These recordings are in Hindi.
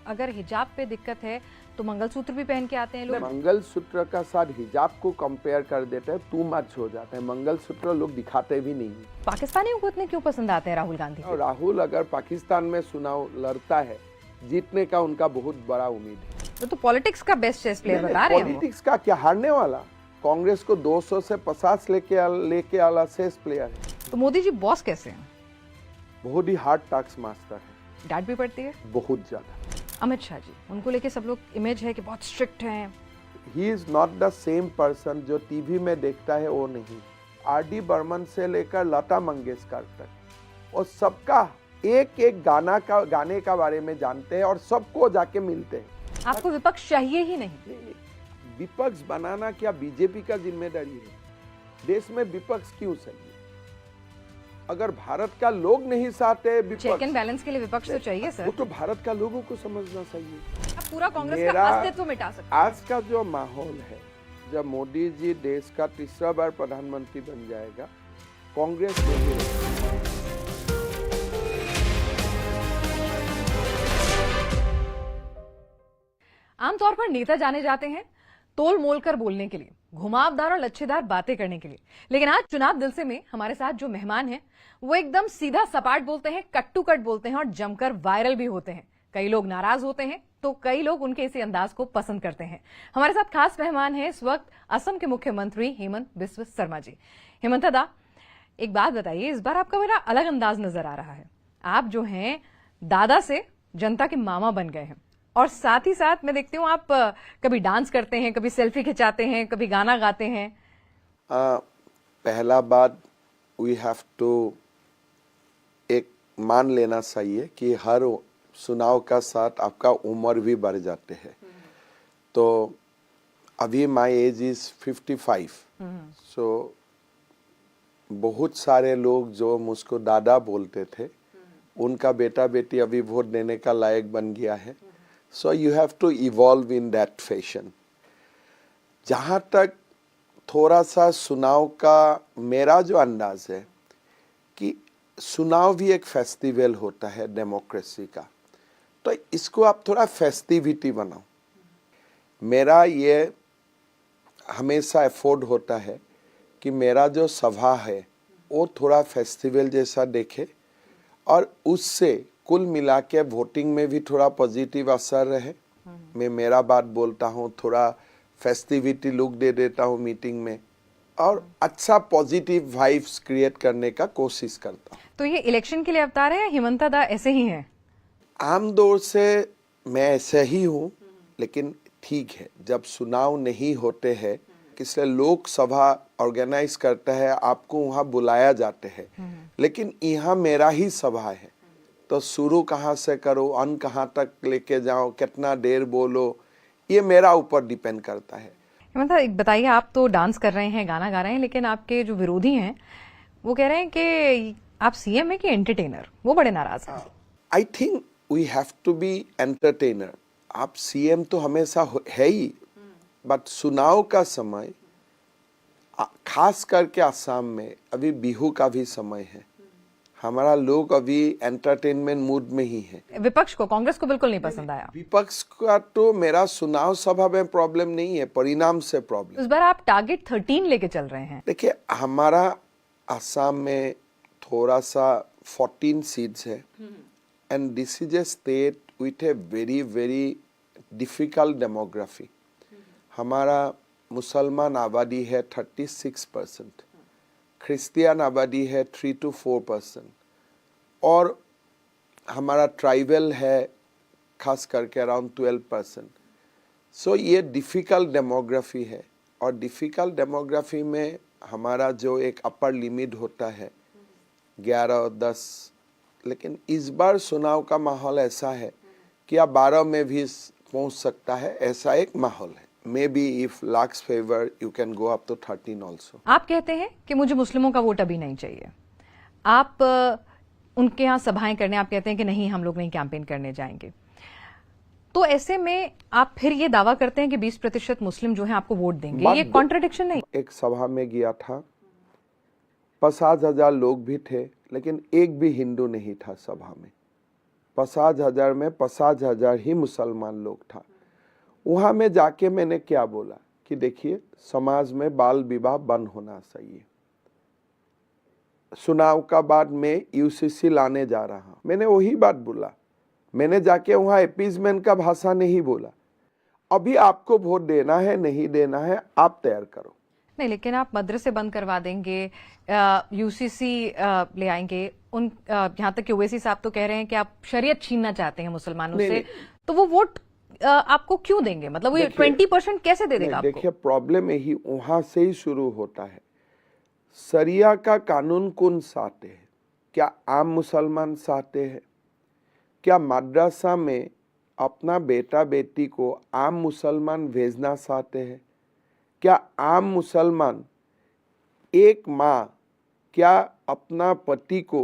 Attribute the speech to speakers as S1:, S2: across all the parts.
S1: अगर हिजाब पे दिक्कत है तो मंगलसूत्र भी पहन के आते हैं लोग।
S2: मंगलसूत्र का साथ हिजाब को कंपेयर कर देते हैं, टू मच हो जाता है। मंगलसूत्र लोग दिखाते भी नहीं।
S1: पाकिस्तानियों को इतने क्यों पसंद आते हैं राहुल गांधी?
S2: और राहुल अगर पाकिस्तान में चुनाव लड़ता है, जीतने का उनका बहुत बड़ा उम्मीद है।
S1: तो पॉलिटिक्स का बेस्ट चेस प्लेयर बता रहे हैं।
S2: पॉलिटिक्स का क्या, हारने वाला कांग्रेस को 200 से 50 लेके आला चेस प्लेयर है।
S1: तो मोदी जी बॉस कैसे हैं?
S2: बहुत ही हार्ड टास्क मास्टर है।
S1: डांट भी पड़ती है
S2: बहुत ज्यादा।
S1: अमित शाह जी, उनको लेके सब लोग इमेज है कि बहुत स्ट्रिक्ट हैं।
S2: He is not the same person जो टीवी में देखता है, वो नहीं। आर.डी. बर्मन से लेकर लता मंगेशकर तक और सबका एक एक गाने का बारे में जानते हैं और सबको जाके मिलते हैं।
S1: आपको विपक्ष चाहिए ही नहीं?
S2: विपक्ष बनाना क्या बीजेपी का जिम्मेदारी है? देश में विपक्ष क्यों चाहिए? अगर भारत का लोग नहीं चाहते,
S1: चेक एंड बैलेंस के लिए विपक्ष तो चाहिए सर।
S2: वो तो भारत का लोगों को समझना चाहिए।
S1: आप पूरा कांग्रेस का अस्तित्व मिटा सकते हैं।
S2: आज का जो माहौल है, जब मोदी जी देश का तीसरा बार प्रधानमंत्री बन जाएगा, कांग्रेस नहीं रहेगी।
S1: आमतौर पर नेता जाने जाते हैं तोल मोल कर बोलने के लिए, घुमावदार और लच्छेदार बातें करने के लिए। लेकिन आज चुनाव दिलसे में हमारे साथ जो मेहमान हैं वो एकदम सीधा सपाट बोलते हैं, कट टू कट बोलते हैं और जमकर वायरल भी होते हैं। कई लोग नाराज होते हैं तो कई लोग उनके इसी अंदाज को पसंद करते हैं। हमारे साथ खास मेहमान हैं इस वक्त असम के मुख्यमंत्री हेमंत बिस्व शर्मा जी। हेमंत दा, एक बात बताइए, इस बार आपका बड़ा अलग अंदाज नजर आ रहा है। आप जो हैं दादा से जनता के मामा बन गए हैं और साथ ही साथ मैं देखती हूँ आप कभी डांस करते हैं, कभी सेल्फी खिंचाते हैं, कभी गाना गाते हैं।
S2: पहला बात, वी हैव टू एक मान लेना चाहिए कि हर चुनाव का साथ आपका उम्र भी बढ़ जाते हैं। तो अभी माय एज इज 55। सो बहुत सारे लोग जो मुझको दादा बोलते थे, उनका बेटा बेटी अभी वोट देने का लायक बन गया है। So you have to evolve in that fashion. जहाँ तक थोड़ा सा चुनाव का मेरा जो अंदाज है कि चुनाव भी एक फेस्टिवल होता है डेमोक्रेसी का, तो इसको आप थोड़ा फेस्टिविटी बनाओ। मेरा ये हमेशा एफोर्ड होता है कि मेरा जो सभा है वो थोड़ा फेस्टिवल जैसा देखे और उससे कुल मिला के वोटिंग में भी थोड़ा पॉजिटिव असर रहे। मैं मेरा बात बोलता हूँ, थोड़ा फेस्टिविटी लुक दे देता हूँ मीटिंग में और अच्छा पॉजिटिव वाइब्स क्रिएट करने का कोशिश करता हूँ।
S1: तो ये इलेक्शन के लिए अवतार है, हेमंत दा ऐसे ही है?
S2: आम दौर से मैं ऐसे ही हूँ, लेकिन ठीक है, जब चुनाव नहीं होते हैं, किसी लोकसभा ऑर्गेनाइज करता है, आपको वहाँ बुलाया जाते हैं, लेकिन यहाँ मेरा ही सभा है, तो शुरू कहाँ से करो, अंत कहाँ तक लेके जाओ, कितना देर बोलो, ये मेरा ऊपर डिपेंड करता है।
S1: मतलब एक बताइए, आप तो डांस कर रहे हैं, गाना गा रहे हैं, लेकिन आपके जो विरोधी हैं वो कह रहे हैं कि आप सीएम है कि एंटरटेनर, वो बड़े नाराज हैं।
S2: I think we have to be entertainer. आप सीएम तो हमेशा है ही, बट चुनाव का समय, खास करके असम में अभी बिहू का भी समय है, हमारा लोग अभी एंटरटेनमेंट मूड में ही है।
S1: विपक्ष को, कांग्रेस को बिल्कुल नहीं पसंद आया?
S2: विपक्ष का तो मेरा चुनाव सभा में प्रॉब्लम नहीं है, परिणाम से प्रॉब्लम।
S1: इस बार आप टारगेट 13 लेके चल रहे हैं।
S2: देखिए, हमारा असम में थोड़ा सा 14 सीट्स है and this is a state with A very very difficult demography. हमारा मुसलमान आबादी है 36%, क्रिश्चियन आबादी है 3 to 4% और हमारा ट्राइबल है खास करके अराउंड 12%। सो ये डिफ़िकल्ट डेमोग्राफी है और डिफ़िकल्ट डेमोग्राफी में हमारा जो एक अपर लिमिट होता है 11-10, लेकिन इस बार चुनाव का माहौल ऐसा है कि आप 12 में भी पहुंच सकता है, ऐसा एक माहौल है। Maybe if luck's favor, you can go up to 13 also.
S1: आप कहते हैं कि मुझे मुस्लिमों का वोट अभी नहीं चाहिए। आप उनके यहाँ सभाएं करने, आप कहते हैं कि नहीं, हम लोग नहीं कैंपेन करने जाएंगे। तो ऐसे में आप फिर ये दावा करते हैं कि 20% मुस्लिम जो हैं आपको वोट देंगे, ये कॉन्ट्रडिक्शन नहीं?
S2: एक सभा में गया था, 50,000 लोग भी थे, लेकिन एक भी हिंदू नहीं था सभा में। 50,000 में 50,000 ही मुसलमान लोग था। वहां में जाके मैंने क्या बोला कि देखिए समाज में बाल विवाह बंद होना चाहिए। चुनाव का बाद में यूसीसी लाने जा रहा हूं, मैंने वही बात बोला। मैंने जाके वहां अपीजमेंट का भाषा नहीं बोला। अभी आपको वोट देना है नहीं देना है आप तैयार करो।
S1: नहीं, लेकिन आप मदरसे बंद करवा देंगे, यूसीसी ले आएंगे, यहाँ तक कि ओवैसी साहब तो कह रहे हैं कि आप शरीयत छीनना चाहते हैं मुसलमानों से, तो वो वोट आपको क्यों देंगे? मतलब वो 20% कैसे दे देगा आपको?
S2: देखिए प्रॉब्लम यही वहां से ही शुरू होता है। शरिया का कानून कौन चाहते हैं? क्या आम मुसलमान चाहते हैं? क्या मदरसा में अपना बेटा बेटी को आम मुसलमान भेजना चाहते हैं? क्या आम मुसलमान एक माँ क्या अपना पति को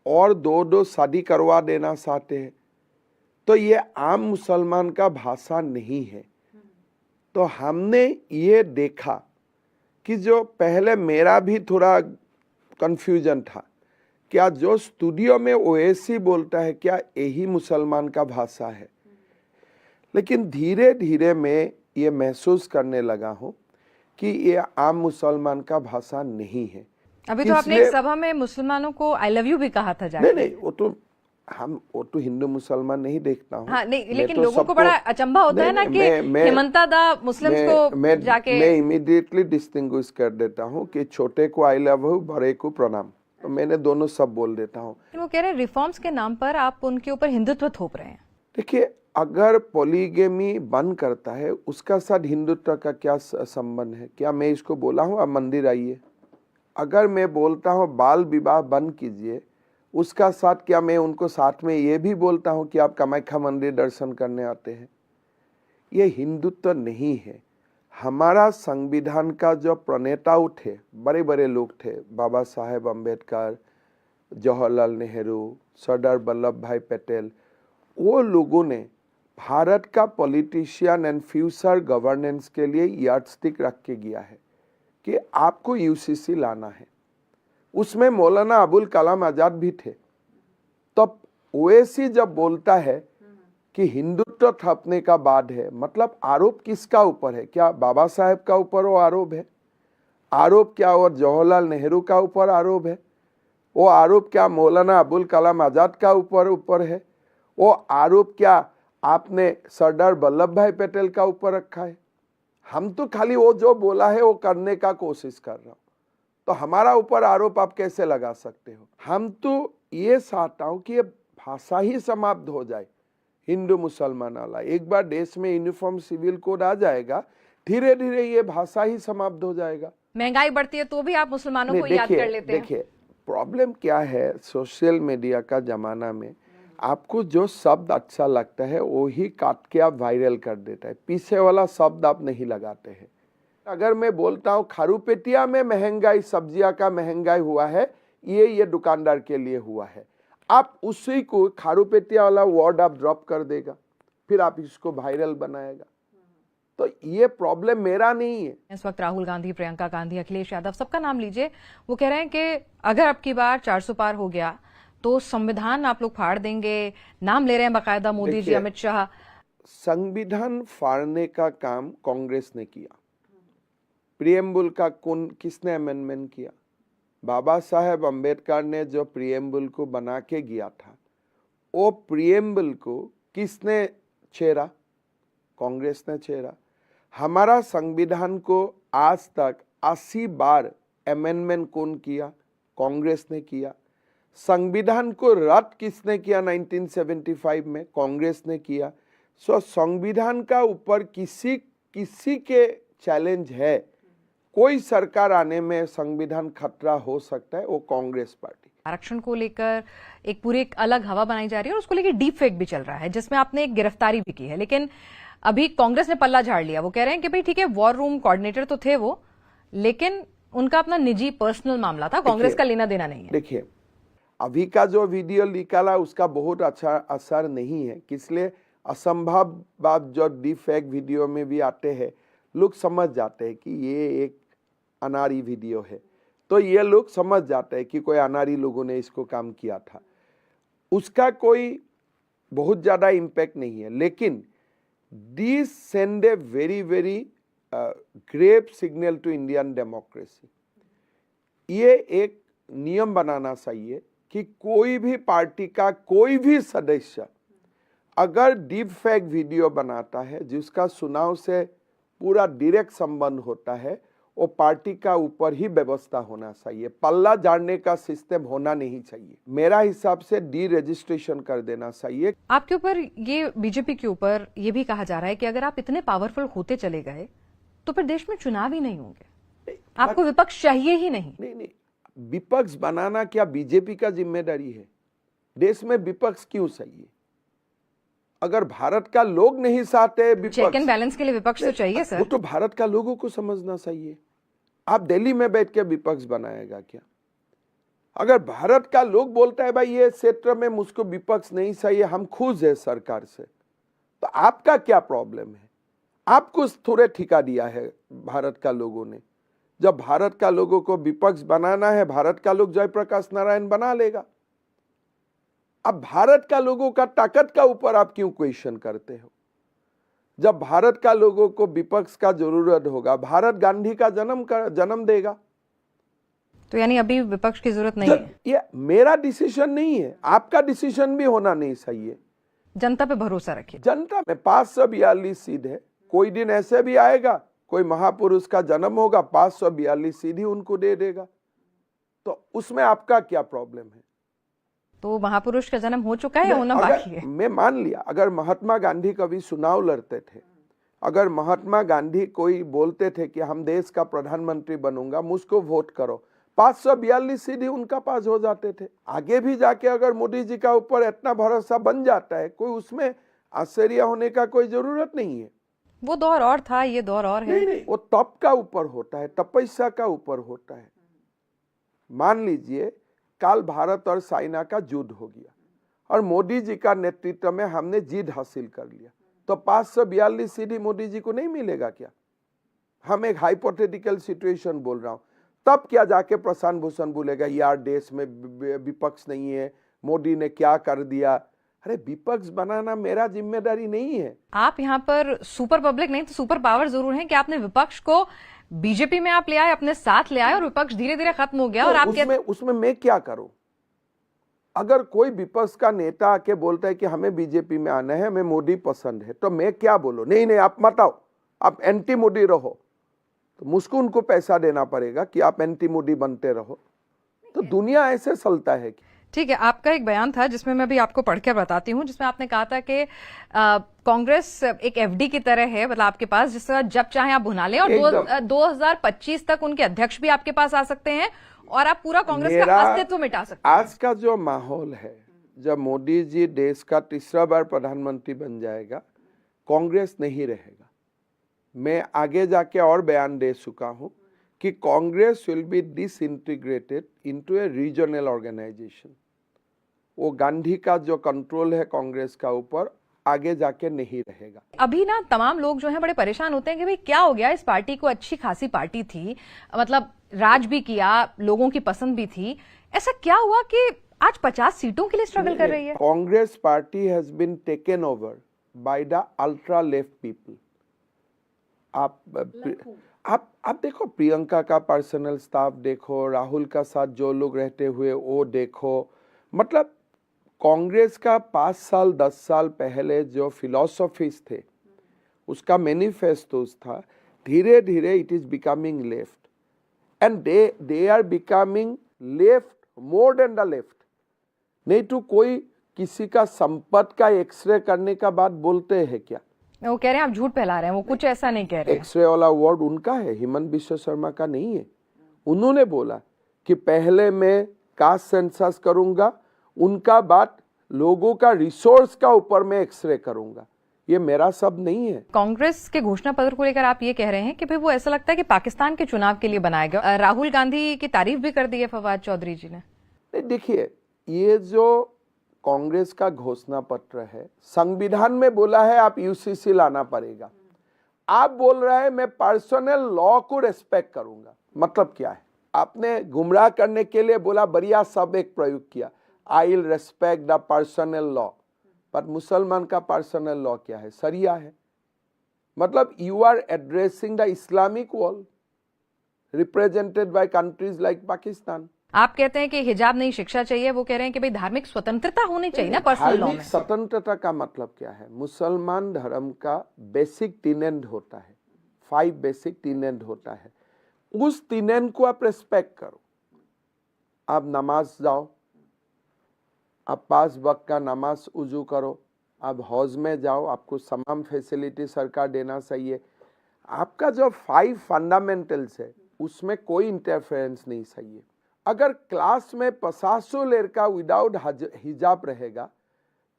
S2: और दो शादी करवा देना चाहते हैं? तो ये आम मुसलमान का भाषा नहीं है। तो हमने ये देखा कि जो पहले मेरा भी थोड़ा कंफ्यूजन था, क्या जो स्टूडियो में ओवैसी बोलता है क्या यही मुसलमान का भाषा है? लेकिन धीरे धीरे मैं ये महसूस करने लगा हूँ कि ये आम मुसलमान का भाषा नहीं है।
S1: अभी तो आपने एक सभा में मुसलमानों को आई लव यू भी कहा था जाके।
S2: नहीं, वो तो हिंदू मुसलमान नहीं देखता हूँ।
S1: हाँ, नहीं, लेकिन तो लोगों को बड़ा अचंभा होता है ना कि हेमंता दा मुस्लिम्स को जाके।
S2: मैं इमीडिएटली डिस्टिंग्विश कर देता हूँ कि छोटे को आई लव यू, बड़े को प्रणाम। तो मैंने दोनों सब बोल देता हूँ।
S1: वो कह रहे हैं रिफॉर्म्स के नाम पर आप उनके ऊपर हिंदुत्व थोप रहे हैं।
S2: देखिए अगर पॉलीगेमी बंद करता है उसका साथ हिंदुत्व का क्या संबंध है? क्या मैं इसको बोला हूँ आप मंदिर आइए? अगर मैं बोलता हूँ बाल विवाह बंद कीजिए, उसका साथ क्या मैं उनको साथ में ये भी बोलता हूँ कि आप कामाख्या मंदिर दर्शन करने आते हैं? ये हिंदुत्व नहीं है। हमारा संविधान का जो प्रणेता थे, बड़े बड़े लोग थे, बाबा साहेब अम्बेडकर, जवाहरलाल नेहरू, सरदार वल्लभ भाई पटेल, वो लोगों ने भारत का पॉलिटिशियन एंड फ्यूचर गवर्नेंस के लिए यार्डस्टिक रख के गया है कि आपको यूसीसी लाना है। उसमें मौलाना अबुल कलाम आजाद भी थे। तब ओवैसी जब बोलता है कि हिंदुत्व थपने का बाद है, मतलब आरोप किसका ऊपर है? क्या बाबा साहेब का ऊपर वो आरोप है? आरोप क्या और जवाहरलाल नेहरू का ऊपर आरोप है? वो आरोप क्या मौलाना अबुल कलाम आजाद का ऊपर है? वो आरोप क्या आपने सरदार वल्लभ भाई पटेल का ऊपर रखा है? हम तो खाली वो जो बोला है वो करने का कोशिश कर रहा हूं, तो हमारा ऊपर आरोप आप कैसे लगा सकते हो? हम तो ये चाहता हूं कि ये भाषा ही समाप्त हो जाए हिंदू मुसलमान वाला। एक बार देश में यूनिफॉर्म सिविल कोड आ जाएगा, धीरे धीरे ये भाषा ही समाप्त हो जाएगा।
S1: महंगाई बढ़ती है तो भी आप मुसलमानों को याद कर लेते हैं।
S2: देखिए प्रॉब्लम क्या है, सोशल मीडिया का जमाना में आपको जो शब्द अच्छा लगता है वो ही काट के आप वायरल कर देता है, पीछे वाला शब्द आप नहीं लगाते हैं। अगर मैं बोलता हूँ खारूपेटिया में महंगाई, सब्जियां का महंगाई हुआ है, ये दुकानदार के लिए हुआ है, आप उसी को खारूपेटिया वाला वर्ड आप ड्रॉप कर देगा, फिर आप इसको वायरल बनाएगा। तो ये प्रॉब्लम मेरा नहीं है।
S1: इस वक्त राहुल गांधी, प्रियंका गांधी, अखिलेश यादव, सबका नाम लीजिए, वो कह रहे हैं कि अगर अब की बार 400 पार हो गया तो संविधान आप लोग फाड़ देंगे। नाम ले रहे हैं बाकायदा मोदी जी, अमित शाह।
S2: संविधान फाड़ने का काम कांग्रेस ने किया। प्रीएम्बुल का किसने अमेंडमेंट किया? बाबा साहेब अम्बेडकर ने जो प्रीएम्बुल को बना के गया था, वो प्रीएम्बुल को किसने छेड़ा? कांग्रेस ने छेड़ा। हमारा संविधान को आज तक 80 बार अमेंडमेंट कौन किया? कांग्रेस ने किया। संविधान को रद्द किसने किया? 1975 में कांग्रेस ने किया। सो संविधान का ऊपर किसी के चैलेंज है, कोई सरकार आने में संविधान खतरा हो सकता है, वो कांग्रेस पार्टी।
S1: आरक्षण को लेकर एक पूरी अलग हवा बनाई जा रही है और उसको लेकर डीप फेक भी चल रहा है, जिसमें आपने एक गिरफ्तारी भी की है। लेकिन अभी कांग्रेस ने पल्ला झाड़ लिया। वो कह रहे हैं कि भाई ठीक है, वॉर रूम कोऑर्डिनेटर तो थे वो, लेकिन उनका अपना निजी पर्सनल मामला था, कांग्रेस का लेना देना नहीं है।
S2: देखिए अभी का जो वीडियो निकाला उसका बहुत अच्छा असर नहीं है, इसलिए असंभव बात जो डीप फेक वीडियो में भी आते हैं, लोग समझ जाते हैं कि ये एक अनारी वीडियो है, तो ये लोग समझ जाते हैं कि कोई अनारी लोगों ने इसको काम किया था। उसका कोई बहुत ज़्यादा इम्पैक्ट नहीं है, लेकिन this send a very very grave signal to Indian democracy. ये एक नियम बनाना चाहिए कि कोई भी पार्टी का कोई भी सदस्य अगर डीप फेक वीडियो बनाता है जिसका चुनाव से पूरा डायरेक्ट संबंध होता है, वो पार्टी का ऊपर ही व्यवस्था होना चाहिए, पल्ला झाड़ने का सिस्टम होना नहीं चाहिए। मेरा हिसाब से डी रजिस्ट्रेशन कर देना चाहिए।
S1: आपके ऊपर ये बीजेपी के ऊपर ये भी कहा जा रहा है कि अगर आप इतने पावरफुल होते चले गए तो फिर देश में चुनाव ही नहीं होंगे, आपको विपक्ष चाहिए ही नहीं।
S2: नहीं, विपक्ष बनाना क्या बीजेपी का जिम्मेदारी है? देश में विपक्ष क्यों चाहिए? अगर भारत का लोग नहीं चाहते विपक्ष,
S1: चेक एंड बैलेंस के लिए विपक्ष तो चाहिए सर।
S2: वो तो भारत का लोगों को समझना चाहिए। आप दिल्ली में बैठ के विपक्ष बनाएगा क्या? अगर भारत का लोग बोलता है भाई ये क्षेत्र में मुझको विपक्ष नहीं चाहिए, हम खुश है सरकार से, तो आपका क्या प्रॉब्लम है? आपको थोड़े ठिका दिया है भारत का लोगों ने। जब भारत का लोगों को विपक्ष बनाना है, भारत का लोग जयप्रकाश नारायण बना लेगा। अब भारत का लोगों का ताकत का ऊपर आप क्यों क्वेश्चन करते हो? जब भारत का लोगों को विपक्ष का जरूरत होगा, भारत गांधी का जन्म देगा।
S1: तो यानी अभी विपक्ष की जरूरत नहीं है?
S2: ये मेरा डिसीजन नहीं है, आपका डिसीजन भी होना नहीं चाहिए।
S1: जनता पे भरोसा रखिए।
S2: जनता में 542 सीट है, कोई दिन ऐसे भी आएगा कोई महापुरुष का जन्म होगा, 542 सीट ही उनको दे देगा, तो उसमें आपका क्या प्रॉब्लम है?
S1: तो महापुरुष का जन्म हो चुका है या होना बाकी है?
S2: मैं मान लिया अगर महात्मा गांधी कभी चुनाव लड़ते थे, अगर महात्मा गांधी कोई बोलते थे कि हम देश का प्रधानमंत्री बनूंगा, मुझको वोट करो, 542 सीट ही उनका पास हो जाते थे। आगे भी जाके अगर मोदी जी का ऊपर इतना भरोसा बन जाता है, कोई उसमें आश्चर्य होने का कोई जरूरत नहीं है।
S1: वो दौर और था, ये दौर और है।
S2: नहीं, वो तप का ऊपर होता है, तपस्या का ऊपर होता है। मान लीजिए कल भारत और चाइना का युद्ध हो गया और मोदी जी का नेतृत्व में हमने जीत हासिल कर लिया, तो 542 सीट मोदी जी को नहीं मिलेगा क्या? हम एक हाइपोथेटिकल सिचुएशन बोल रहा हूं। तब क्या जाके प्रशांत भूषण बोलेगा यार देश में विपक्ष नहीं है, मोदी ने क्या कर दिया? अरे विपक्ष बनाना मेरा जिम्मेदारी नहीं है।
S1: आप यहाँ पर सुपर पब्लिक नहीं तो सुपर पावर जरूर हैं कि आपने विपक्ष को बीजेपी में आप ले आए, अपने साथ ले आए और विपक्ष धीरे धीरे खत्म हो गया। और आप
S2: उसमें मैं क्या करूं? अगर कोई विपक्ष का नेता आके बोलता है कि हमें बीजेपी में आना है, हमें मोदी पसंद है, तो मैं क्या बोलूं? नहीं आप मत आओ, आप एंटी मोदी रहो, तो मुझको उनको पैसा देना पड़ेगा कि आप एंटी मोदी बनते रहो। तो दुनिया ऐसे चलता है।
S1: ठीक है, आपका एक बयान था जिसमें मैं भी आपको पढ़ के बताती हूँ, जिसमें आपने कहा था कि कांग्रेस एक एफडी की तरह है, मतलब आपके पास, जिसका जब चाहे आप भुना लें और 2025 तक उनके अध्यक्ष भी आपके पास आ सकते हैं और आप पूरा कांग्रेस का अस्तित्व मिटा सकते हैं।
S2: आज का जो माहौल है, जब मोदी जी देश का तीसरा बार प्रधानमंत्री बन जाएगा, कांग्रेस नहीं रहेगा। मैं आगे जाके और बयान दे चुका हूं कि Congress will be disintegrated into a regional organisation. वो गांधी का जो कंट्रोल है कांग्रेस का ऊपर आगे जाके नहीं रहेगा।
S1: अभी ना तमाम लोग जो हैं बड़े परेशान होते हैं कि भाई क्या हो गया, इस पार्टी को अच्छी खासी पार्टी थी, मतलब राज भी किया, लोगों की पसंद भी थी, ऐसा क्या हुआ कि आज 50 सीटों के लिए स्ट्रगल कर रही है?
S2: Congress party has been taken over by the ultra left people. आप देखो, प्रियंका का पर्सनल स्टाफ देखो, राहुल का साथ जो लोग रहते हुए वो देखो, मतलब कांग्रेस का 5 साल 10 साल पहले जो फिलॉसफीज थे, उसका मैनिफेस्टोस था, धीरे धीरे it is becoming left and they are becoming left more than the left. नहीं तो कोई किसी का संपत्ति का एक्सरे करने का बात बोलते हैं क्या?
S1: वो कह रहे हैं आप झूठ फैला रहे हैं, वो कुछ ऐसा नहीं कह रहे।
S2: एक्सरे वाला वर्ड उनका है, हेमंत बिश्व शर्मा का नहीं है। उन्होंने बोला कि पहले मैं कास्ट सेंसस करूंगा, उनका बात लोगों का रिसोर्स का ऊपर मैं एक्सरे करूंगा, ये मेरा शब्द नहीं है।
S1: कांग्रेस के घोषणा पत्र को लेकर आप ये कह रहे हैं कि भाई वो ऐसा लगता है कि पाकिस्तान के चुनाव के लिए बनाया गया। राहुल गांधी की तारीफ भी कर दी है फवाद चौधरी जी ने।
S2: देखिए, ये जो कांग्रेस का घोषणा पत्र है, संविधान में बोला है आप यूसीसी लाना पड़ेगा, आप बोल रहे हैं मैं पर्सनल लॉ को रेस्पेक्ट करूंगा। मतलब क्या है? आपने गुमराह करने के लिए बोला, बढ़िया सब एक प्रयोग किया, I will respect the personal law. पर मुसलमान का पर्सनल लॉ क्या है? सरिया है। मतलब you are addressing the Islamic world represented by countries like Pakistan.
S1: आप कहते हैं कि हिजाब नहीं शिक्षा चाहिए, वो कह रहे हैं कि भाई धार्मिक स्वतंत्रता होनी चाहिए ना पर्सनल लॉ
S2: धार्मिक
S1: में।
S2: स्वतंत्रता का मतलब क्या है? मुसलमान धर्म का बेसिक टीनेंट होता है, 5 बेसिक टीनेंट होता है। उस टीनेंट को आप रेस्पेक्ट करो। आप नमाज जाओ, आप 5 वक्त का नमाज उजू करो, आप हौज में जाओ, आपको तमाम फैसिलिटी सरकार देना चाहिए। आपका जो 5 फंडामेंटल्स है उसमें कोई इंटरफेरेंस नहीं चाहिए। अगर क्लास में 50 लड़का विदाउट हिजाब रहेगा,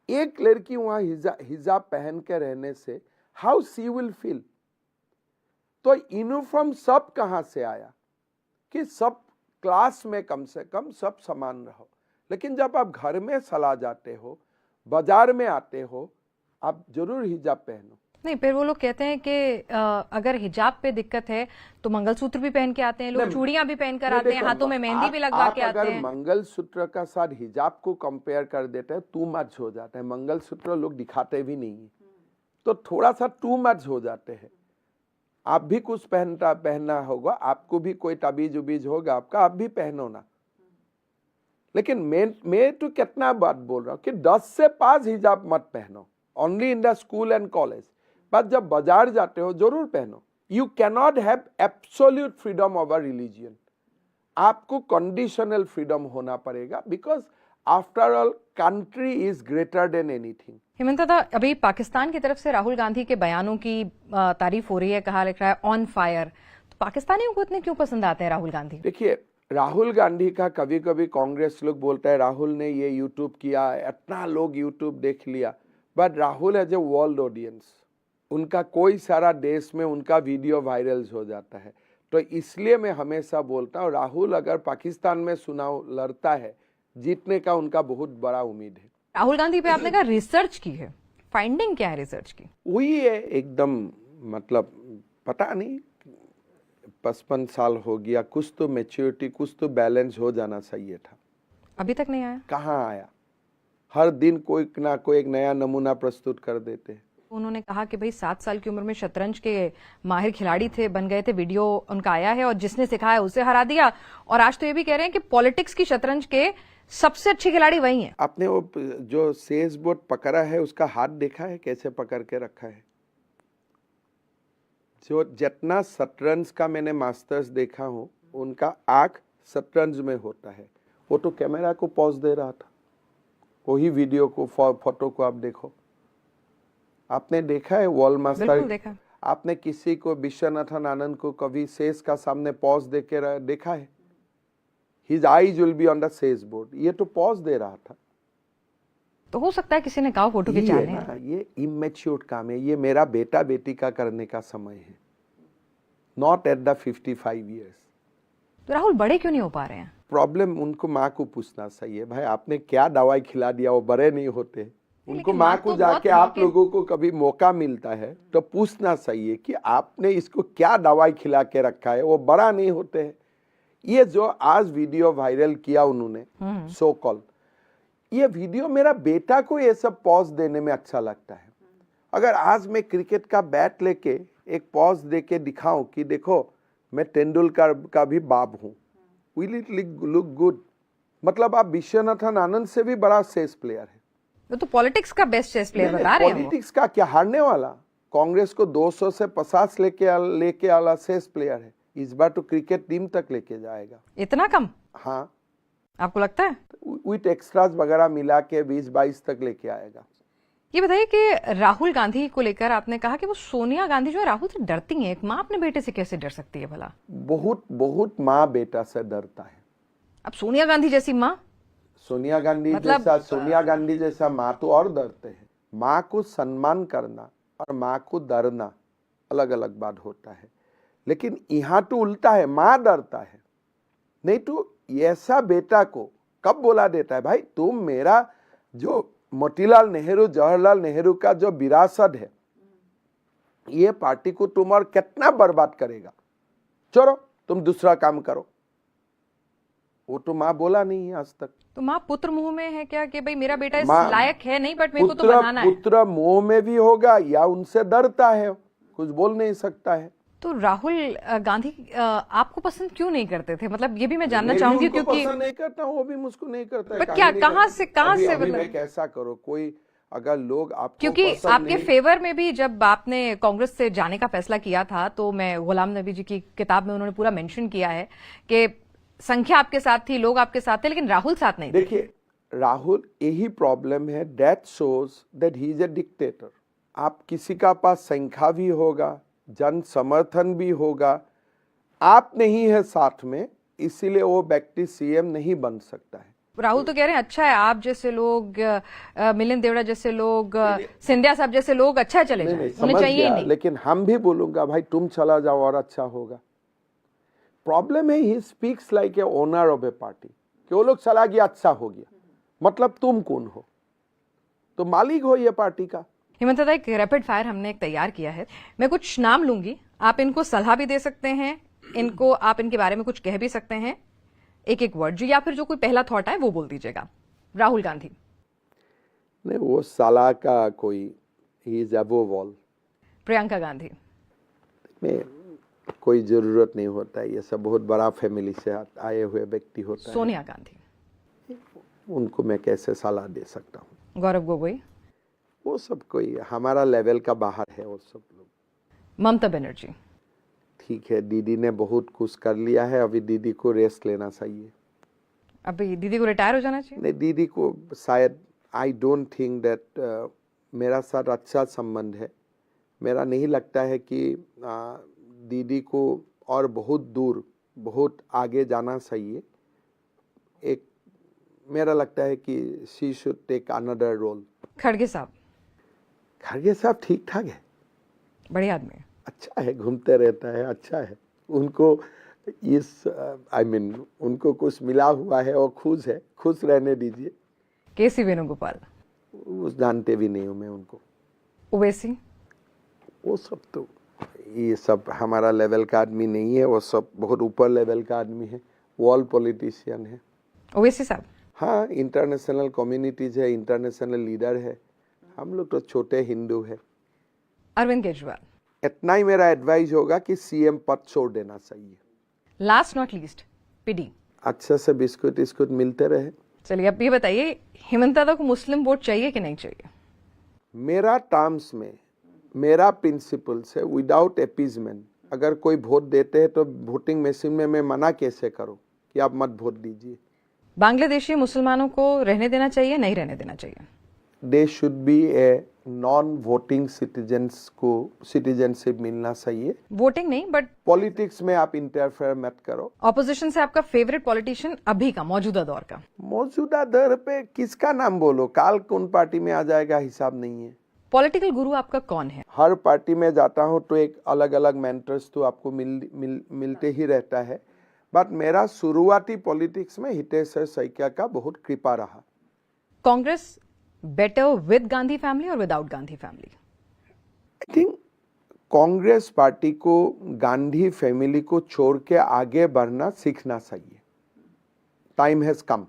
S2: एक लड़की वहां हिजाब पहन के रहने से हाउ सी विल फील? तो यूनिफॉर्म सब कहां से आया कि सब क्लास में कम से कम सब समान रहो। लेकिन जब आप घर में चला जाते हो, बाजार में आते हो, आप जरूर हिजाब पहनो।
S1: नहीं, फिर वो लोग कहते हैं कि अगर हिजाब पे दिक्कत है तो मंगलसूत्र भी पहन के आते हैं लोग, चूड़ियां भी पहन कर आते हैं, हाथों में मेहंदी भी लगवा के आते हैं।
S2: अगर मंगलसूत्र का साथ हिजाब को कंपेयर कर देते हैं, टू मच हो जाता है। मंगलसूत्र लोग दिखाते भी नहीं है, तो थोड़ा सा टू मच हो जाते हैं। आप भी कुछ पहनना होगा, आपको भी कोई तबीज उबीज होगा आपका, आप भी पहनो ना। लेकिन मैं तो कितना बात बोल रहा हूँ कि 10 से 5 हिजाब मत पहनो, only in the school and college. But जब बाजार जाते हो जरूर पहनो। You cannot have absolute freedom over religion. आपको कंडीशनल फ्रीडम होना पड़ेगा, because after all country is greater than anything.
S1: Hemant दादा, अभी पाकिस्तान की तरफ से राहुल गांधी के बयानों की तारीफ हो रही है, कहा लिख रहा है ऑन फायर। तो पाकिस्तानियों को इतने क्यों पसंद आते हैं राहुल गांधी?
S2: देखिए, राहुल गांधी का कभी कभी कांग्रेस लोग बोलता है राहुल ने ये यूट्यूब किया, इतना लोग यूट्यूब देख लिया। But Rahul as a world audience, उनका कोई सारा देश में उनका वीडियो वायरल हो जाता है। तो इसलिए मैं हमेशा बोलता हूँ राहुल अगर पाकिस्तान में चुनाव लड़ता है, जीतने का उनका बहुत बड़ा उम्मीद है।
S1: राहुल गांधी पे आपने कहा रिसर्च की है, फाइंडिंग क्या है रिसर्च की?
S2: वही है एकदम, मतलब पता नहीं 55 साल हो गया, कुछ तो मैच्योरिटी, कुछ तो बैलेंस हो जाना चाहिए था।
S1: अभी तक नहीं आया?
S2: कहाँ आया? हर दिन कोई ना कोई एक नया नमूना प्रस्तुत कर देते हैं।
S1: उन्होंने कहा कि भाई 7 साल की उम्र में शतरंज के माहिर खिलाड़ी थे, बन गए थे, वीडियो उनका आया है और जिसने सिखाया उसे हरा दिया। और आज तो ये भी कह रहे हैं कि पॉलिटिक्स की शतरंज के सबसे अच्छे खिलाड़ी वही हैं।
S2: आपने वो जो सेज बोर्ड पकड़ा है उसका हाथ देखा है कैसे पकड़ के रखा है? जो जितना शतरंज का मैंने मास्टर्स देखा हूं, उनका आंख शतरंज में होता है। वो तो कैमरा को पॉज दे रहा था। वही वीडियो को, फोटो को आप देखो। आपने देखा है वॉल मास्टर?
S1: देखा।
S2: आपने किसी को, विश्वनाथन आनंद को कभी सेज का सामने पॉज दे के देखा है? His eyes will be on the says board. ये तो पॉज दे रहा था।
S1: तो हो सकता है किसी ने कहा फोटो खिंचाने हैं।
S2: ये इमेच्योर काम है। ये मेरा बेटा बेटी का करने का समय है, नॉट एट द 55 ईयर्स।
S1: तो राहुल बड़े क्यों नहीं हो पा रहे हैं?
S2: प्रॉब्लम उनको माँ को पूछना चाहिए। भाई आपने क्या दवाई खिला दिया, वो बड़े नहीं होते। उनको माँ को जाके, आप लोगों को कभी मौका मिलता है तो पूछना चाहिए कि आपने इसको क्या दवाई खिला के रखा है, वो बड़ा नहीं होते हैं। ये जो आज वीडियो वायरल किया उन्होंने, सो कॉल, ये वीडियो मेरा बेटा को ये सब पॉज देने में अच्छा लगता है। अगर आज मैं क्रिकेट का बैट लेके एक पॉज दे के दिखाऊं कि देखो मैं तेंदुलकर का भी बाप हूं, विल इट लुक गुड? मतलब आप विश्वनाथन आनंद से भी बड़ा चेस प्लेयर है।
S1: वो तो पॉलिटिक्स का बेस्ट चेस प्लेयर बता रहे हैं।
S2: पॉलिटिक्स का क्या, हारने वाला? कांग्रेस को 200 से 50 लेके आला चेस प्लेयर है। इस बार तो क्रिकेट टीम तक लेके जाएगा।
S1: इतना कम?
S2: हाँ,
S1: आपको लगता है?
S2: विथ एक्स्ट्रास वगैरह मिला के 20-22 तक लेके आएगा।
S1: ये बताइए कि राहुल गांधी को लेकर आपने कहा कि वो सोनिया गांधी जो है राहुल से डरती हैं। एक माँ अपने बेटे से कैसे डर सकती है भला?
S2: बहुत माँ बेटा से डरता है।
S1: अब सोनिया गांधी जैसी माँ,
S2: सोनिया गांधी जैसा माँ तो और डरते हैं। माँ को सम्मान करना और माँ को डरना अलग अलग बात होता है। लेकिन यहाँ तो उल्टा है, माँ डरता है। नहीं तो ऐसा बेटा को कब बोला देता है भाई तुम मेरा जो मोतीलाल नेहरू, जवाहरलाल नेहरू का जो विरासत है, ये पार्टी को तुम और कितना बर्बाद करेगा, चलो तुम दूसरा काम करो। वो तो माँ बोला नहीं है आज तक।
S1: तो माँ पुत्र मुंह में है क्या कि भाई मेरा बेटा इस
S2: माँ-
S1: लायक है नहीं, बट मेरे को तो
S2: पुत्र
S1: बनाना है।
S2: पुत्र मोह में भी होगा या उनसे डरता है, कुछ बोल नहीं सकता है।
S1: तो राहुल गांधी आपको पसंद क्यों नहीं करते थे? मतलब ये भी मैं जानना
S2: मैं भी
S1: चाहूंगी,
S2: उनको
S1: क्योंकि
S2: पसंद नहीं करता हूँ, वो भी मुझको नहीं करता है।
S1: पर क्या, कहाँ से
S2: अभी
S1: मतलब?
S2: मैं कैसा करूँ, कोई अगर लोग आपको
S1: क्योंकि
S2: पसंद
S1: आपके
S2: नहीं-
S1: फेवर में भी जब आपने कांग्रेस से जाने का फैसला किया था, तो मैं गुलाम नबी जी की किताब में उन्होंने पूरा मेंशन किया है कि संख्या आपके साथ थी, लोग आपके साथ थे, लेकिन राहुल साथ नहीं थे।
S2: देखिए राहुल, यही प्रॉब्लम है, that shows that he is a dictator. आप किसी का पास संख्या भी होगा, जन समर्थन भी होगा, आप नहीं है साथ में, इसीलिए वो व्यक्ति सीएम नहीं बन सकता है।
S1: राहुल तो कह रहे हैं अच्छा है आप जैसे लोग, मिलिंद देवड़ा जैसे लोग, सिंधिया साहब जैसे लोग अच्छा है चले
S2: नहीं
S1: जाएं,
S2: नहीं
S1: उन्हें
S2: समझ
S1: चाहिए ही
S2: गया,
S1: नहीं।
S2: लेकिन हम भी बोलूंगा भाई तुम चला जाओ और अच्छा होगा। प्रॉब्लम है he speaks like a owner of A party, कि वो लोग चला गया अच्छा हो गया, मतलब तुम कौन हो? तो मालिक हो ये पार्टी का।
S1: हेमंत दादा, एक रैपिड फायर हमने एक तैयार किया है, मैं कुछ नाम लूंगी, आप इनको सलाह भी दे सकते हैं, इनको आप इनके बारे में कुछ कह भी सकते हैं, एक एक वर्ड जी, या फिर जो कोई पहला थॉट है वो बोल दीजिएगा। राहुल गांधी।
S2: नहीं, वो साला का कोई, he is above all.
S1: Priyanka Gandhi.
S2: में कोई जरूरत नहीं होता है, ये सब बहुत बड़ा फैमिली से आए हुए व्यक्ति होता है।
S1: सोनिया गांधी।
S2: उनको मैं कैसे सलाह दे सकता हूँ?
S1: गौरव गोगोई।
S2: वो सब कोई हमारा लेवल का बाहर है, वो सब लोग।
S1: ममता बनर्जी।
S2: ठीक है, दीदी ने बहुत कुछ कर लिया है, अभी दीदी को रेस्ट लेना चाहिए।
S1: अभी दीदी को रिटायर हो जाना चाहिए।
S2: नहीं, दीदी को शायद, आई डोंट थिंक दैट, मेरा साथ अच्छा संबंध है, मेरा नहीं लगता है कि दीदी को और बहुत दूर, बहुत आगे जाना चाहिए। एक मेरा लगता है कि she should take another role.
S1: खड़गे साहब।
S2: खड़गे साहब ठीक ठाक है,
S1: बढ़िया आदमी है।
S2: अच्छा है, घूमते रहता है, अच्छा है। उनको इस आई मीन उनको कुछ मिला हुआ है और खुश है, खुश रहने दीजिए।
S1: केसी वेणुगोपाल।
S2: उस जानते भी नहीं हूँ मैं उनको।
S1: ओवैसी।
S2: वो सब तो, ये सब हमारा लेवल का आदमी नहीं है, वो सब बहुत ऊपर लेवल का आदमी है, वर्ल्ड पॉलिटिशियन है।
S1: ओवैसी साहब।
S2: हाँ, इंटरनेशनल कम्युनिटीज है, इंटरनेशनल लीडर है, हम लोग तो छोटे हिंदू है।
S1: अरविंद केजरीवाल।
S2: इतना ही मेरा एडवाइस होगा कि सीएम पद छोड़ देना चाहिए।
S1: Last not least PD.
S2: अच्छा से बिस्कुट इस्कुट मिलते रहे।
S1: चलिए अब ये बताइए, हेमंत दादा को मुस्लिम वोट चाहिए कि नहीं चाहिए?
S2: मेरा टर्म्स में, मेरा प्रिंसिपल्स है, विदाउट एपीजमेंट अगर कोई वोट देते हैं तो वोटिंग मशीन में मैं मना कैसे करूं कि आप मत वोट दीजिए।
S1: बांग्लादेशी मुसलमानों को रहने देना चाहिए, नहीं रहने देना चाहिए?
S2: They should be a non voting citizens को सिटीजनशिप मिलना चाहिए।
S1: वोटिंग नहीं, बट
S2: पॉलिटिक्स में आप इंटरफेयर मत करो।
S1: ऑपोजिशन से आपका फेवरेट पॉलिटिशियन अभी का, मौजूदा दौर का?
S2: मौजूदा दर पे किसका नाम बोलो, काल कौन पार्टी में आ जाएगा हिसाब नहीं है।
S1: पॉलिटिकल गुरु आपका कौन है?
S2: हर पार्टी में जाता हूं तो एक अलग अलग मेंटर्स तो आपको मिलते ही रहता है, बट मेरा शुरुआती पॉलिटिक्स में हितेश सैकिया का बहुत कृपा रहा।
S1: Congress better with Gandhi family और without Gandhi family?
S2: I think Congress party को गांधी फैमिली को छोड़ के आगे बढ़ना सीखना चाहिए। Time has come.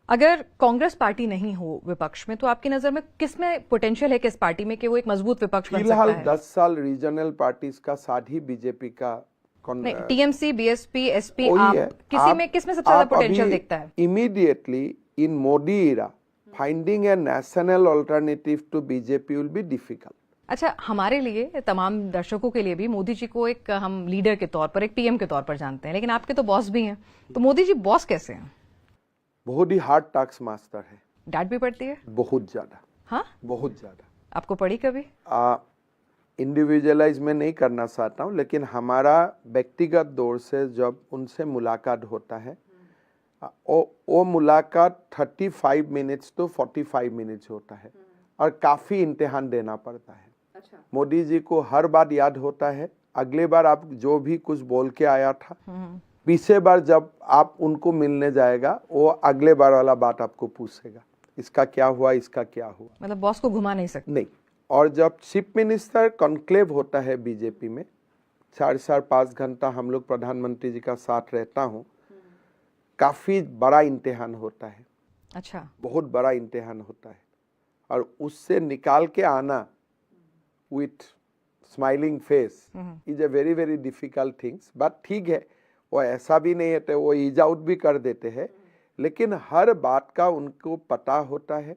S1: अगर कांग्रेस पार्टी नहीं हो विपक्ष में, तो आपकी नजर में किसमें पोटेंशियल है, किस पार्टी में कि वो एक मजबूत विपक्ष बन सकता
S2: फिलहाल
S1: है?
S2: 10 साल रीजनल पार्टीज का साथ ही बीजेपी का
S1: नहीं, टीएमसी, बीएसपी, एसपी,
S2: वही
S1: आप
S2: है।
S1: किसमें सबसे ज्यादा पोटेंशियल दिखता है?
S2: Immediately in Modi era finding a national alternative to BJP will be difficult.
S1: अच्छा, हमारे लिए, तमाम दर्शकों के लिए भी मोदी जी को एक हम लीडर के तौर पर, एक पीएम के तौर पर जानते हैं, लेकिन आपके तो बॉस भी हैं, तो मोदी जी बॉस कैसे हैं?
S2: बहुत ही हार्ड टास्क मास्टर है।
S1: डांट भी पड़ती है?
S2: बहुत ज्यादा।
S1: हाँ,
S2: बहुत ज्यादा।
S1: आपको पड़ी कभी?
S2: इंडिविजुअलाइज में नहीं करना चाहता हूँ, लेकिन हमारा व्यक्तिगत दौर से जब उनसे मुलाकात होता है, वो मुलाकात 35 मिनट्स तो 45 मिनट्स होता है और काफी इम्तिहान देना पड़ता है। अच्छा। मोदी जी को हर बार याद होता है, अगले बार आप जो भी कुछ बोल के आया था, पिछले बार जब आप उनको मिलने जाएगा, वो अगले बार वाला बात आपको पूछेगा, इसका क्या हुआ, इसका क्या हुआ।
S1: मतलब बॉस को घुमा नहीं सकते?
S2: नहीं। और जब चीफ मिनिस्टर कॉन्क्लेव होता है बीजेपी में, 4-5 घंटा हम लोग प्रधानमंत्री जी का साथ रहता हूँ, काफी बड़ा इम्तिहान होता है,
S1: अच्छा,
S2: बहुत बड़ा इम्तिहान होता है, और उससे निकाल के आना with smiling face is a very very difficult things. But ठीक है, वो ऐसा भी नहीं है तो वो ईज आउट भी कर देते हैं, लेकिन हर बात का उनको पता होता है।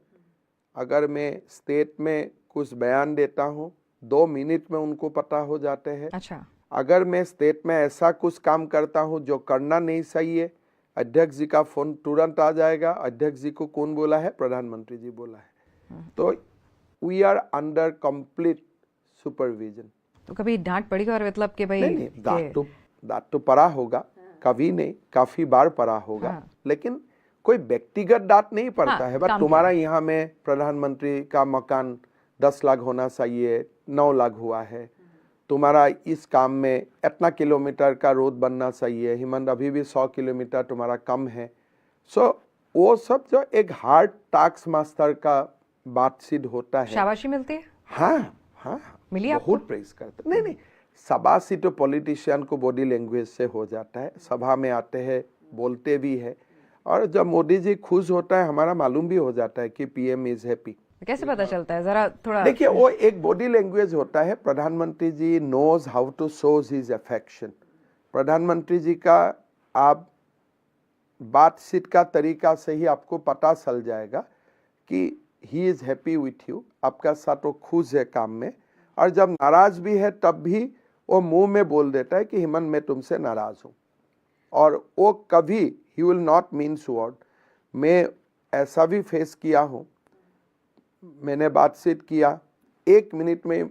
S2: अगर मैं स्टेट में कुछ बयान देता हूँ 2 मिनट में उनको पता हो जाते हैं।
S1: अच्छा,
S2: अगर मैं स्टेट में ऐसा कुछ काम करता हूँ जो करना नहीं सही है, अध्यक्ष जी का फोन तुरंत आ जाएगा। अध्यक्ष जी को कौन बोला है? प्रधानमंत्री जी बोला है। तो we are under complete supervision.
S1: तो कभी डांट पड़ी और मतलब कि भाई
S2: नहीं, डांट तो पड़ा होगा, कभी नहीं, काफी बार पड़ा होगा।
S1: हाँ।
S2: लेकिन कोई व्यक्तिगत डांट नहीं पड़ता
S1: हाँ,
S2: है। बट
S1: काम
S2: तुम्हारा यहाँ में प्रधानमंत्री का मकान 10 लाख होना चाहिए, 9 लाख हुआ है। तुम्हारा इस काम में इतना किलोमीटर का रोड बनना चाहिए, हेमंत अभी भी 100 किलोमीटर तुम्हारा कम है। सो वो सब जो एक हार्ड टास्क मास्टर का बातचीत होता है।
S1: शाबाशी मिलती है?
S2: हाँ हाँ,
S1: मिली आपको?
S2: बहुत प्रेस करते। नहीं, शाबाशी तो पॉलिटिशियन को बॉडी लैंग्वेज से हो जाता है। सभा में आते हैं, बोलते भी है, और जब मोदी जी खुश होता है हमारा मालूम भी हो जाता है कि पीएम इज हैप्पी।
S1: कैसे पता चलता है, जरा थोड़ा
S2: देखिए, वो एक बॉडी लैंग्वेज होता है। प्रधानमंत्री ji knows how to shows his affection. प्रधानमंत्री जी का आप बातचीत का तरीका से ही आपको पता चल जाएगा कि he is happy with you, आपका साथ वो खुश है काम में। और जब नाराज भी है तब भी वो मुंह में बोल देता है कि हेमंत मैं तुमसे नाराज हूं, और वो कभी he will not means word. मैं ऐसा भी फेस किया हूं, मैंने बातचीत किया, 1 मिनट में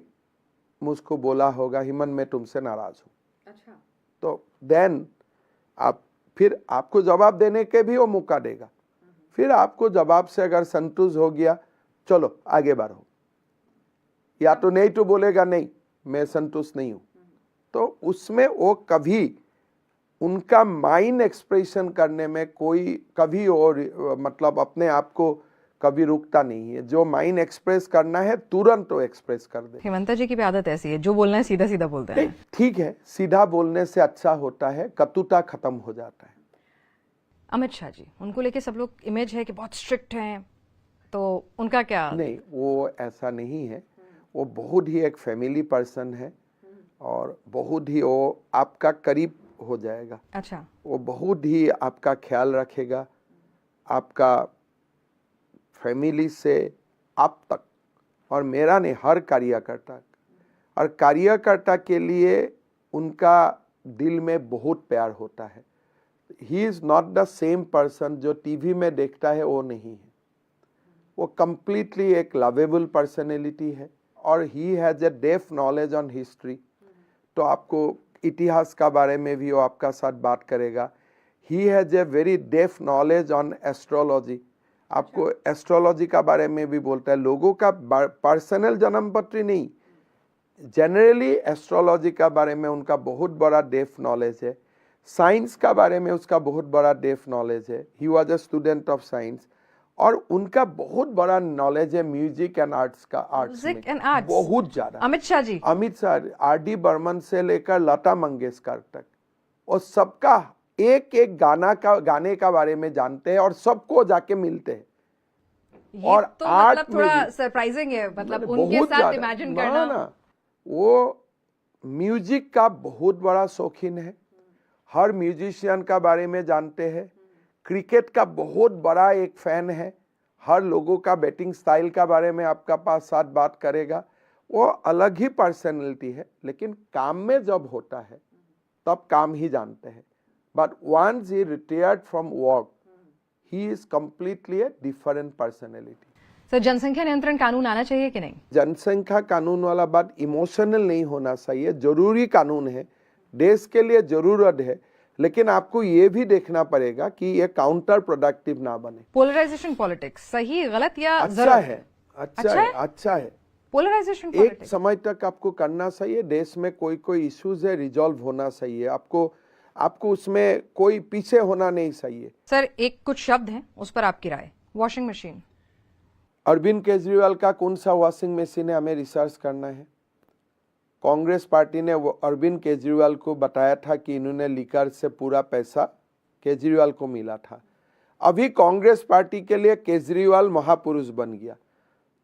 S2: मुझको बोला होगा हेमंत मैं तुमसे नाराज हूं।
S1: अच्छा,
S2: तो देन आप फिर आपको जवाब देने के भी वो मौका देगा। फिर आपको जवाब से अगर संतुष्ट हो गया, चलो आगे बढ़ो, या तो नहीं तो बोलेगा नहीं मैं संतुष्ट नहीं हूं। तो उसमें वो कभी उनका माइंड एक्सप्रेशन करने में कोई कभी और मतलब अपने आप को कभी रुकता नहीं है। जो माइंड एक्सप्रेस करना है तुरंत वो एक्सप्रेस कर दे।
S1: हेमंता जी की भी आदत ऐसी है, जो बोलना है सीधा सीधा बोलते हैं।
S2: ठीक है, सीधा बोलने से अच्छा होता है, कटुता खत्म हो जाता है।
S1: अमित शाह जी, उनको लेके सब लोग इमेज है कि बहुत स्ट्रिक्ट हैं, तो उनका क्या?
S2: नहीं, वो ऐसा नहीं है। वो बहुत ही एक फैमिली पर्सन है, और बहुत ही वो आपका करीब हो जाएगा।
S1: अच्छा,
S2: वो बहुत ही आपका ख्याल रखेगा, आपका फैमिली से आप तक, और मेरा नहीं, हर कार्यकर्ता। और कार्यकर्ता के लिए उनका दिल में बहुत प्यार होता है। He is not the same person जो टीवी में देखता है, वो नहीं है। वो कंप्लीटली एक लवेबल पर्सनैलिटी है, और he has a depth knowledge on history. तो आपको इतिहास का बारे में भी वो आपका साथ बात करेगा। He has a very depth knowledge on astrology. आपको एस्ट्रोलॉजी का बारे में भी बोलता है। लोगों का पर्सनल जन्म पत्री नहीं, जनरली एस्ट्रोलॉजी का बारे में उनका बहुत बड़ा डेप्थ नॉलेज है। साइंस का बारे में उसका बहुत बड़ा डेप्थ नॉलेज है। He was a student of science, और उनका बहुत बड़ा नॉलेज है म्यूजिक एंड आर्ट्स का।
S1: म्यूजिक एंड आर्ट्स
S2: बहुत ज्यादा।
S1: अमित शाह जी,
S2: अमित शाह, आर.डी. बर्मन से लेकर लता मंगेशकर तक, और सबका एक एक गाने का बारे में जानते हैं, और सबको जाके मिलते हैं।
S1: ये
S2: और
S1: तो
S2: आर्ट
S1: मतलब
S2: में
S1: थोड़ा
S2: भी
S1: सरप्राइजिंग है, मतलब
S2: बहुत
S1: उनके साथ
S2: ज्यादा।
S1: इमेजिन
S2: ना,
S1: करना।
S2: ना, वो म्यूजिक का बहुत बड़ा शौकीन है, हर म्यूजिशियन का बारे में जानते हैं। क्रिकेट का बहुत बड़ा एक फैन है, हर लोगों का बैटिंग स्टाइल का बारे में आपका पास साथ बात करेगा। वो अलग ही पर्सनैलिटी है, लेकिन काम में जब होता है तब काम ही जानते हैं। But once he retired from work, he is completely a different personality.
S1: Sir, जनसंख्या नियंत्रण कानून आना चाहिए कि नहीं?
S2: जनसंख्या कानून वाला बात इमोशनल नहीं होना चाहिए, जरूरी कानून है, देश के लिए जरूरत है, लेकिन आपको ये भी देखना पड़ेगा कि ये काउंटर प्रोडक्टिव ना बने।
S1: पोलराइजेशन पॉलिटिक्स सही गलत या
S2: अच्छा है, अच्छा है।
S1: पोलराइजेशन
S2: एक
S1: पॉलिटिक्स
S2: समय तक आपको करना चाहिए। देश में कोई इश्यूज है, रिजॉल्व होना चाहिए। आपको उसमें कोई पीछे होना नहीं चाहिए।
S1: सर, एक कुछ शब्द हैं, उस पर आपकी राय। वॉशिंग मशीन,
S2: अरविंद केजरीवाल का कौन सा वॉशिंग मशीन है, हमें रिसर्च करना है। कांग्रेस पार्टी ने अरविंद केजरीवाल को बताया था कि इन्होंने लीकर से पूरा पैसा केजरीवाल को मिला था। अभी कांग्रेस पार्टी के लिए केजरीवाल महापुरुष बन गया,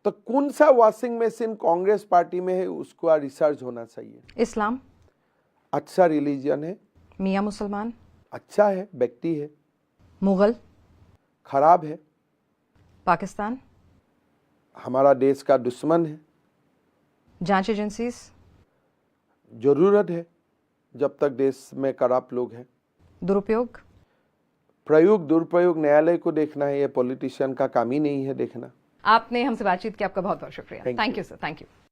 S2: तो कौन सा वॉशिंग मशीन कांग्रेस पार्टी में है उसको रिसर्च होना चाहिए।
S1: इस्लाम
S2: अच्छा रिलीजन है,
S1: मियाँ मुसलमान
S2: अच्छा है, व्यक्ति है।
S1: मुगल
S2: खराब है,
S1: पाकिस्तान
S2: हमारा देश का दुश्मन है।
S1: जांच एजेंसीज
S2: जरूरत है जब तक देश में करप्ट लोग हैं।
S1: दुरुपयोग
S2: प्रयोग दुरुपयोग न्यायालय को देखना है, ये पॉलिटिशियन का काम ही नहीं है देखना।
S1: आपने हमसे बातचीत की, आपका बहुत बहुत शुक्रिया।
S2: Thank
S1: thank
S2: you.
S1: You sir, thank you.